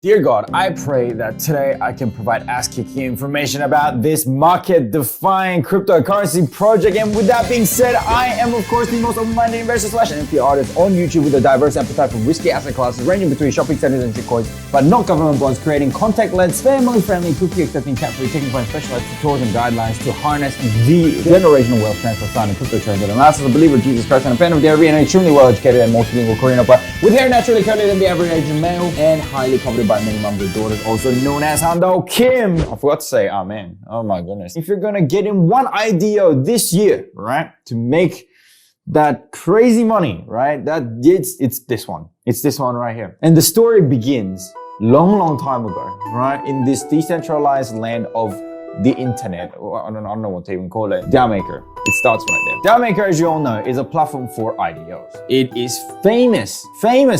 Dear God, I pray that today I can provide ass-kicking information about this market-defying cryptocurrency project. And with that being said, I am of course the most open-minded investor / NFT artist on YouTube with a diverse appetite for risky asset classes ranging between shopping centers and shitcoins, but not government bonds, creating content-led, family-friendly, cookie-accepting, cat-free, technical and specialized tutorials and guidelines to harness the generational wealth transfer found in crypto trends that amass as a believer of Jesus Christ and a fan of dairy and an extremely well-educated and multilingual Korean opera with hair naturally curlier than the average Asian male and highly coveted by many moms and daughters, also known as Hando Kim. I forgot to say amen. Oh my goodness. If you're gonna get in one idea this year, right, to make that crazy money, right, it's this one. It's this one right here. And the story begins long time ago, right, in this decentralized land of the internet, or I don't know what to even call it, DAOmaker. It starts right there. DAOmaker, as you all know, is a platform for IDOs. It is famous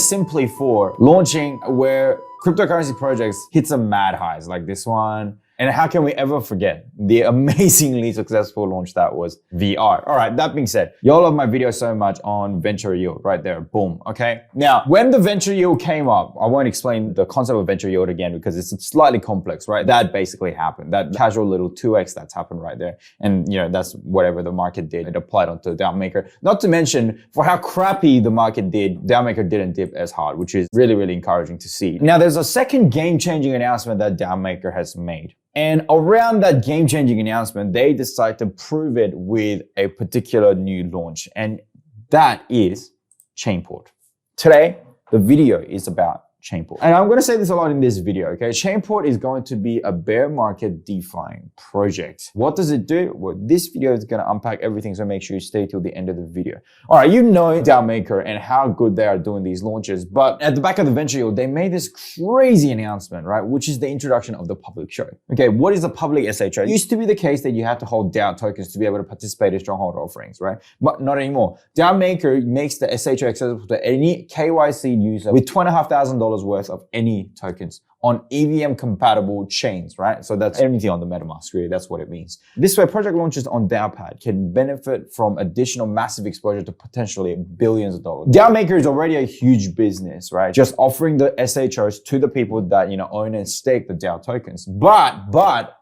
simply for launching where cryptocurrency projects hit some mad highs like this one. And how can we ever forget the amazingly successful launch that was VR? All right, that being said, y'all love my video so much on venture yield right there, boom, okay? Now, when the venture yield came up, I won't explain the concept of venture yield again because it's slightly complex, right? That basically happened, that casual little 2x that's happened right there. And you know, that's whatever the market did, it applied onto DAOmaker. Not to mention, for how crappy the market did, DAOmaker didn't dip as hard, which is really encouraging to see. Now, there's a second game-changing announcement that DAOmaker has made. And around that game-changing announcement, they decide to prove it with a particular new launch, and that is ChainPort. Today, the video is about ChainPort. And I'm going to say this a lot in this video, okay? ChainPort is going to be a bear market DeFi project. What does it do? Well, this video is going to unpack everything, so make sure you stay till the end of the video. All right, you know DAOmaker and how good they are doing these launches, but at the back of the venture yield, they made this crazy announcement, right? Which is the introduction of the public show. Okay, what is a public SHO? It used to be the case that you had to hold DAO tokens to be able to participate in stronghold offerings, right? But not anymore. DAOmaker makes the SHO accessible to any KYC user with $2,500 worth of any tokens on EVM compatible chains, right? So that's everything on the MetaMask, really. That's what it means. This way, project launches on DAOpad can benefit from additional massive exposure to potentially billions of dollars. DAOmaker is already a huge business, right? Just offering the SHOs to the people that, you know, own and stake the DAO tokens. But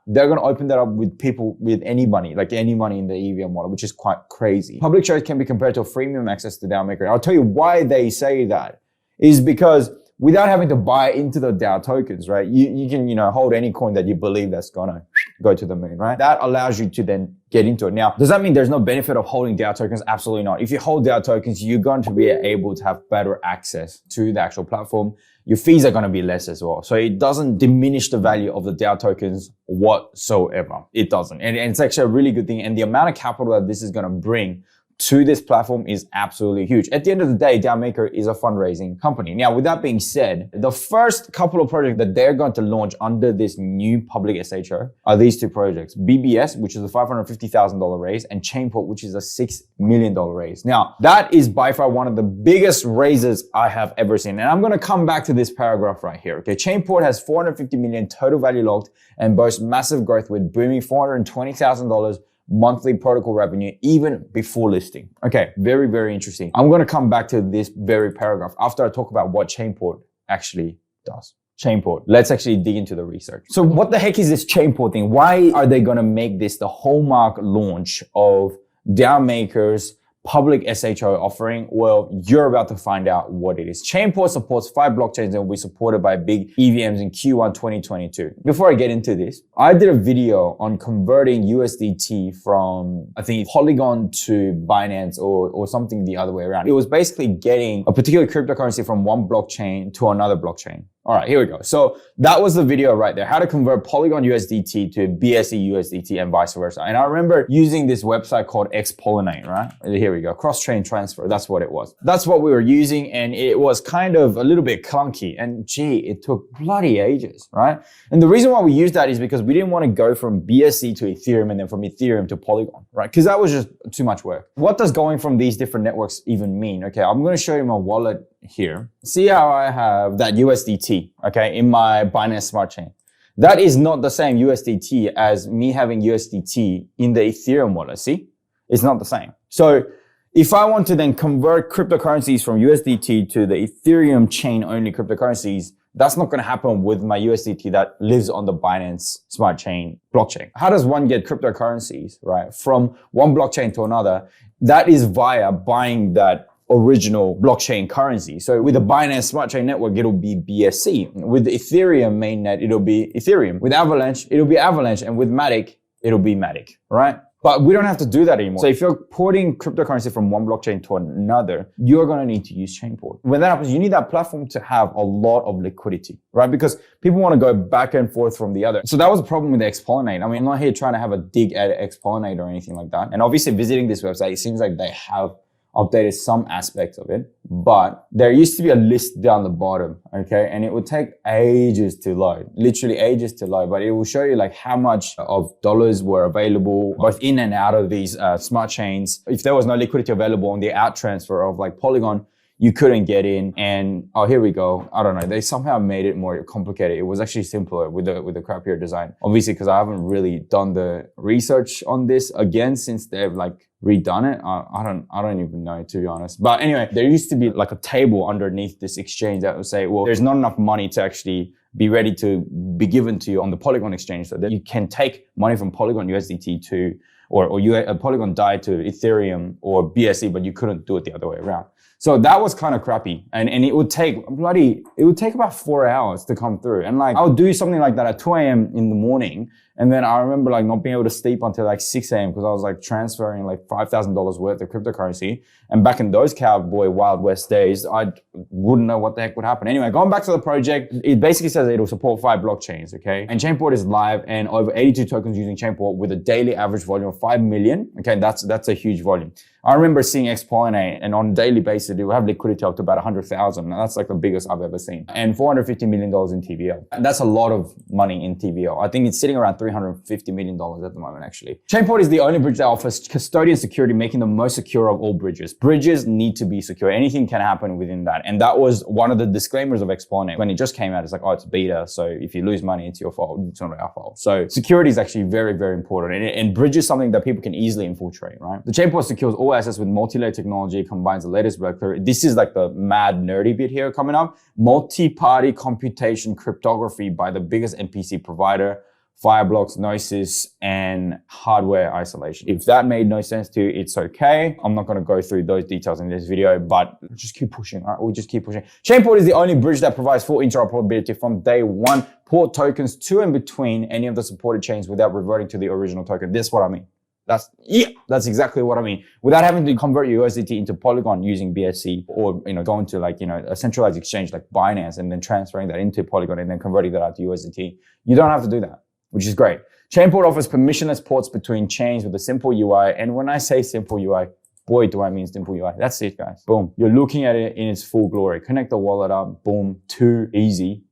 they're going to open that up with people with any money, like any money in the EVM wallet, which is quite crazy. Public shows can be compared to a freemium access to DAOmaker. I'll tell you why they say that is because without having to buy into the DAO tokens, right? You can, you know, hold any coin that you believe that's gonna go to the moon, right? That allows you to then get into it. Now, does that mean there's no benefit of holding DAO tokens? Absolutely not. If you hold DAO tokens, you're going to be able to have better access to the actual platform. Your fees are going to be less as well. So it doesn't diminish the value of the DAO tokens whatsoever. It doesn't. And it's actually a really good thing. And the amount of capital that this is going to bring to this platform is absolutely huge. At the end of the day, DAOmaker is a fundraising company. Now, with that being said, the first couple of projects that they're going to launch under this new public SHO are these two projects, BBS, which is a $550,000 raise, and ChainPort, which is a $6 million raise. Now, that is by far one of the biggest raises I have ever seen. And I'm going to come back to this paragraph right here. Okay, ChainPort has $450 million total value locked and boasts massive growth with booming $420,000 monthly protocol revenue even before listing. Okay, very interesting. I'm going to come back to this very paragraph after I talk about what ChainPort actually does. ChainPort. Let's actually dig into the research. So what the heck is this ChainPort thing? Why are they going to make this the hallmark launch of DAOmaker's public SHO offering? Well, you're about to find out what it is. ChainPort supports 5 blockchains and will be supported by big EVMs in Q1 2022. Before I get into this, I did a video on converting USDT from, I think, Polygon to Binance or something the other way around. It was basically getting a particular cryptocurrency from one blockchain to another blockchain. All right, here we go. So that was the video right there, how to convert Polygon USDT to BSC USDT and vice versa. And I remember using this website called XPollinate, right? Here we go, cross-chain transfer, that's what it was. That's what we were using, and it was kind of a little bit clunky, and gee, it took bloody ages, right? And the reason why we used that is because we didn't want to go from BSC to Ethereum and then from Ethereum to Polygon, right? Because that was just too much work. What does going from these different networks even mean? Okay, I'm going to show you my wallet here. See how I have that USDT, okay, in my Binance Smart Chain. That is not the same USDT as me having USDT in the Ethereum wallet. See, it's not the same. So if I want to then convert cryptocurrencies from USDT to the Ethereum chain only cryptocurrencies, That's not going to happen with my USDT that lives on the Binance Smart Chain blockchain. How does one get cryptocurrencies, right, from one blockchain to another? That is via buying that original blockchain currency. So with the Binance Smart Chain network, it'll be BSC. With the Ethereum mainnet, it'll be Ethereum. With Avalanche, it'll be Avalanche. And with Matic, it'll be Matic, right? But we don't have to do that anymore. So if you're porting cryptocurrency from one blockchain to another, you're going to need to use ChainPort. When that happens, you need that platform to have a lot of liquidity, right? Because people want to go back and forth from the other. So that was a problem with the XPollinate. I mean, I'm not here trying to have a dig at XPollinate or anything like that. And obviously visiting this website, it seems like they have updated some aspects of it, but there used to be a list down the bottom, okay? And it would take ages to load, literally ages to load, but it will show you like how much of dollars were available both in and out of these smart chains. If there was no liquidity available on the out transfer of like Polygon, you couldn't get in. And oh, here we go. I don't know. They somehow made it more complicated. It was actually simpler with the crappier design. Obviously, because I haven't really done the research on this again since they've like redone it. I don't even know, to be honest. But anyway, there used to be like a table underneath this exchange that would say, well, there's not enough money to actually be ready to be given to you on the Polygon exchange, so that you can take money from Polygon USDT to or Polygon DAI to Ethereum or BSC, but you couldn't do it the other way around. So that was kind of crappy. And it would take about 4 hours to come through. And like, I would do something like that at 2 a.m. in the morning. And then I remember like not being able to sleep until like 6 a.m. because I was like transferring like $5,000 worth of cryptocurrency. And back in those cowboy Wild West days, I wouldn't know what the heck would happen. Anyway, going back to the project, it basically says it'll support 5 blockchains, okay? And ChainPort is live and over 82 tokens using ChainPort with a daily average volume of 5 million. Okay, that's a huge volume. I remember seeing XPollinate, and on a daily basis, it will have liquidity up to about 100,000. That's like the biggest I've ever seen. And $450 million in TVL. And that's a lot of money in TVL. I think it's sitting around $350 million at the moment, actually. ChainPort is the only bridge that offers custodian security, making the most secure of all bridges. Bridges need to be secure. Anything can happen within that. And that was one of the disclaimers of XPollinate. When it just came out, it's like, oh, it's beta. So if you lose money, it's your fault. It's not our fault. So security is actually very, very important. And bridge is something that people can easily infiltrate, right? The ChainPort secures all assets with multi-layer technology, combines the latest vector. This is like the mad nerdy bit here coming up. Multi-party computation cryptography by the biggest MPC provider, Fireblocks, Gnosis, and hardware isolation. If that made no sense to you, it's okay. I'm not going to go through those details in this video, but just keep pushing. All right, we'll just keep pushing. ChainPort is the only bridge that provides full interoperability from day one. Port tokens to and between any of the supported chains without reverting to the original token. This is what I mean. That's exactly what I mean. Without having to convert your USDT into Polygon using BSC, or going to like a centralized exchange like Binance and then transferring that into Polygon and then converting that out to USDT. You don't have to do that, which is great. ChainPort offers permissionless ports between chains with a simple UI. And when I say simple UI, boy, do I mean simple UI. That's it, guys. Boom. You're looking at it in its full glory. Connect the wallet up. Boom. Too easy.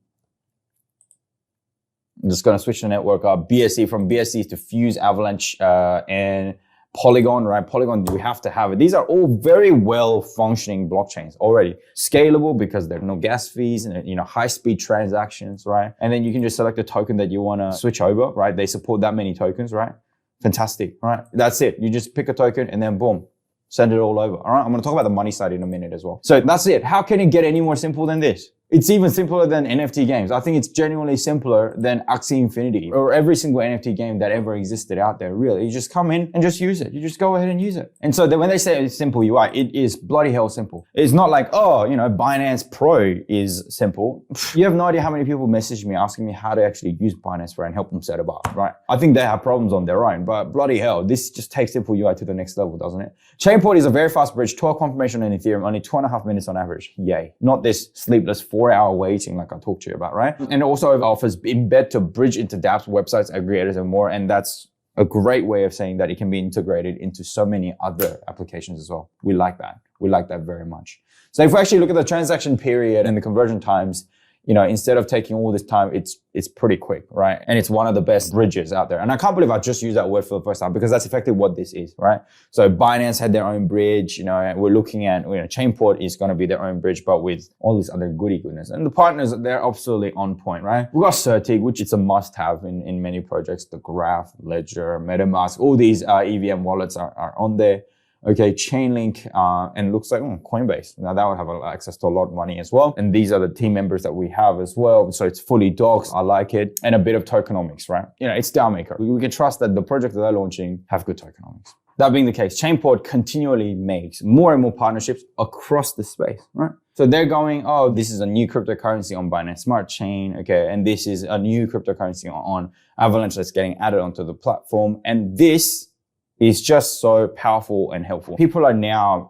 I'm just going to switch the network up. BSC, from BSC to Fuse, Avalanche, and Polygon, right? Polygon, we have to have it. These are all very well functioning blockchains already. Scalable because there are no gas fees and, high speed transactions, right? And then you can just select a token that you want to switch over, right? They support that many tokens, right? Fantastic, right? That's it. You just pick a token and then boom, send it all over. All right. I'm going to talk about the money side in a minute as well. So that's it. How can it get any more simple than this? It's even simpler than NFT games. I think it's genuinely simpler than Axie Infinity or every single NFT game that ever existed out there, really. You just come in and just use it. You just go ahead and use it. And so when they say it's simple UI, it is bloody hell simple. It's not like, Binance Pro is simple. You have no idea how many people message me asking me how to actually use Binance Pro and help them set it up, right? I think they have problems on their own, but bloody hell, this just takes simple UI to the next level, doesn't it? ChainPort is a very fast bridge, 12 confirmation on Ethereum, only 2.5 minutes on average. Yay. Not this sleepless 4-hour waiting like I talked to you about, right? And also it offers embed to bridge into dApps, websites, aggregators, and more. And that's a great way of saying that it can be integrated into so many other applications as well. We like that. We like that very much. So if we actually look at the transaction period and the conversion times, instead of taking all this time, it's pretty quick, right? And it's one of the best bridges out there. And I can't believe I just used that word for the first time because that's effectively what this is, right? So Binance had their own bridge, and we're looking at, ChainPort is going to be their own bridge, but with all this other goodness. And the partners, they're absolutely on point, right? We've got Certig, which is a must-have in many projects. The Graph, Ledger, MetaMask, all these EVM wallets are on there. okay, Chainlink, and looks like Coinbase. Now that would have access to a lot of money as well. And these are the team members that we have as well. So it's fully doxed. I like it. And a bit of tokenomics, right? It's DAOmaker. We can trust that the project that they're launching have good tokenomics. That being the case, ChainPort continually makes more and more partnerships across the space, right? So they're going, oh, this is a new cryptocurrency on Binance Smart Chain, okay, and this is a new cryptocurrency on Avalance that's getting added onto the platform. And this is just so powerful and helpful. People are now,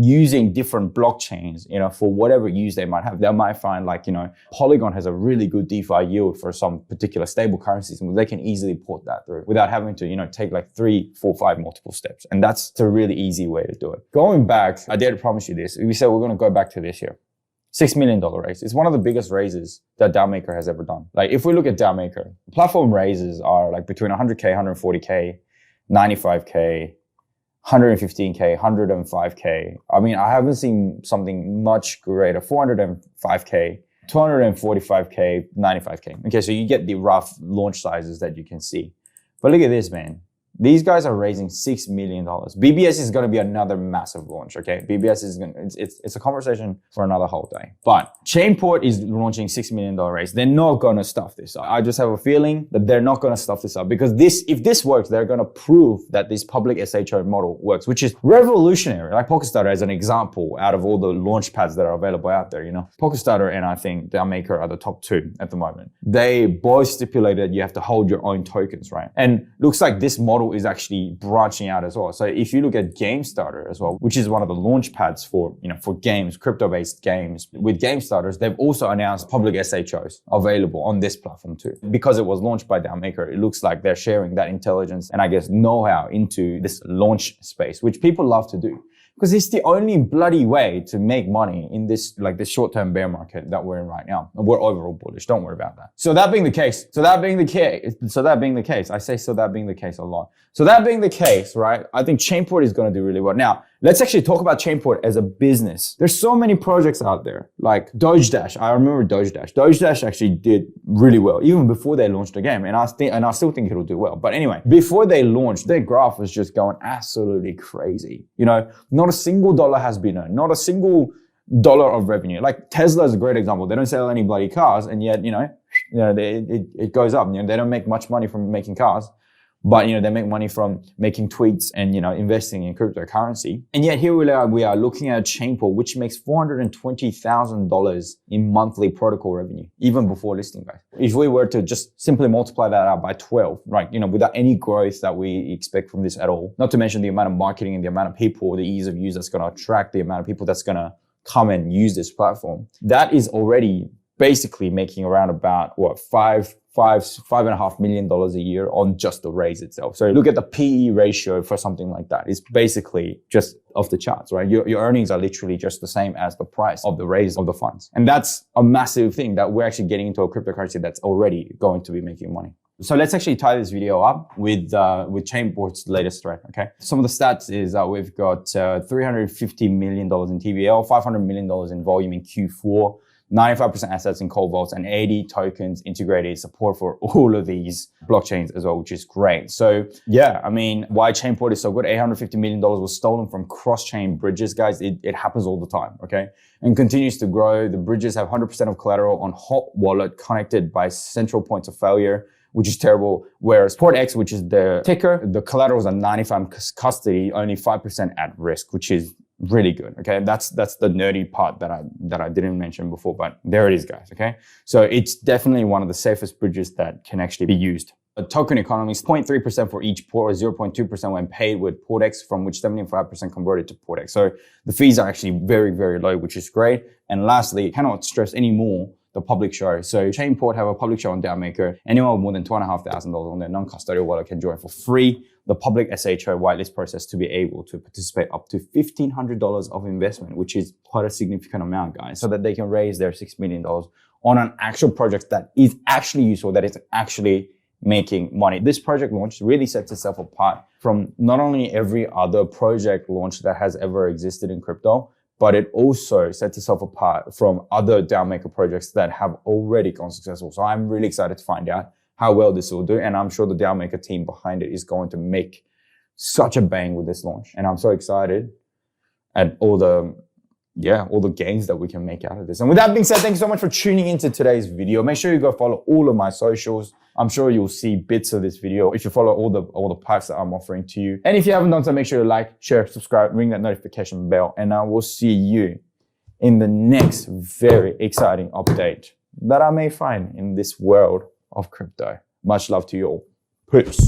using different blockchains, for whatever use they might have. They might find Pilycon has a really good DeFi yield for some particular stable currencies, and they can easily port that through without having to, take 3, 4, 5 multiple steps. And that's a really easy way to do it. Going back, I dare to promise you this. We said we're going to go back to this here. $6 million raise. It's one of the biggest raises that DAOmaker has ever done. If we look at DAOmaker, platform raises are between 100K, 140K, 95K, 115K, 105K. I mean, I haven't seen something much greater. 405K, 245K, 95K. Okay, so you get the rough launch sizes that you can see. But look at this, man. These guys are raising $6 million. BBS is going to be another massive launch, okay? BBS is going to, it's a conversation for another whole day. But ChainPort is launching $6 million raise. They're not going to stuff this up. I just have a feeling that they're not going to stuff this up because if this works, they're going to prove that this public SHO model works, which is revolutionary. Like PokerStarter as an example out of all the launch pads that are available out there, PokerStarter and I think DAOmaker are the top 2 at the moment. They both stipulated you have to hold your own tokens, right? And looks like this model is actually branching out as well. So if you look at GameStarter as well, which is one of the launch pads for games, crypto-based games, with GameStarters, they've also announced public SHOs available on this platform too. Because it was launched by DAOmaker, it looks like they're sharing that intelligence and I guess know-how into this launch space, which people love to do. Because it's the only bloody way to make money in this this short-term bear market that we're in right now. And we're overall bullish. Don't worry about that. So that being the case, I say so that being the case a lot. So that being the case, right? I think ChainPort is going to do really well. Now, let's actually talk about ChainPort as a business. There's so many projects out there, like Dogedash. I remember Dogedash. Dogedash actually did really well, even before they launched the game. And I still think it'll do well. But anyway, before they launched, their graph was just going absolutely crazy. Not a single dollar has been earned, not a single dollar of revenue. Like Tesla is a great example. They don't sell any bloody cars, and yet, it goes up. They don't make much money from making cars, but they make money from making tweets and investing in cryptocurrency. And yet here we are looking at ChainPort, which makes $420,000 in monthly protocol revenue, even before listing, guys. If we were to just simply multiply that out by 12, right, without any growth that we expect from this at all, not to mention the amount of marketing and the amount of people, the ease of use that's going to attract the amount of people that's going to come and use this platform, that is already basically making around about $5.5 million a year on just the raise itself. So look at the PE ratio for something like that. It's basically just off the charts, right? Your earnings are literally just the same as the price of the raise of the funds. And that's a massive thing that we're actually getting into a cryptocurrency that's already going to be making money. So let's actually tie this video up with ChainPort's latest thread, okay? Some of the stats is we've got $350 million in TVL, $500 million in volume in Q4, 95% assets in cold vaults, and 80 tokens integrated support for all of these blockchains as well, which is great. So yeah, I mean, why ChainPort is so good, $850 million was stolen from cross-chain bridges, guys. It happens all the time, okay? And continues to grow. The bridges have 100% of collateral on hot wallet connected by central points of failure, which is terrible. Whereas PORTX, which is the ticker, the collaterals are 95% custody, only 5% at risk, which is really good. Okay, that's the nerdy part that I didn't mention before, but there it is, guys. Okay, so it's definitely one of the safest bridges that can actually be used. The token economy is 0.3% for each port, or 0.2% when paid with PORTX, from which 75% converted to PORTX. So the fees are actually very, very low, which is great. And lastly, cannot stress anymore the public show. So ChainPort have a public show on DAOmaker. Anyone with more than $2,500 on their non-custodial wallet can join for free the public SHO whitelist process to be able to participate up to $1,500 of investment, which is quite a significant amount, guys, so that they can raise their $6 million on an actual project that is actually useful, that is actually making money. This project launch really sets itself apart from not only every other project launch that has ever existed in crypto, but it also sets itself apart from other DAOmaker projects that have already gone successful. So I'm really excited to find out how well this will do. And I'm sure the DAOmaker team behind it is going to make such a bang with this launch. And I'm so excited at all the gains that we can make out of this. And with that being said, thank you so much for tuning into today's video. Make sure you go follow all of my socials. I'm sure you'll see bits of this video if you follow all the pipes that I'm offering to you. And if you haven't done so, make sure to like, share, subscribe, ring that notification bell, and I will see you in the next very exciting update that I may find in this world of crypto. Much love to you all. Peace.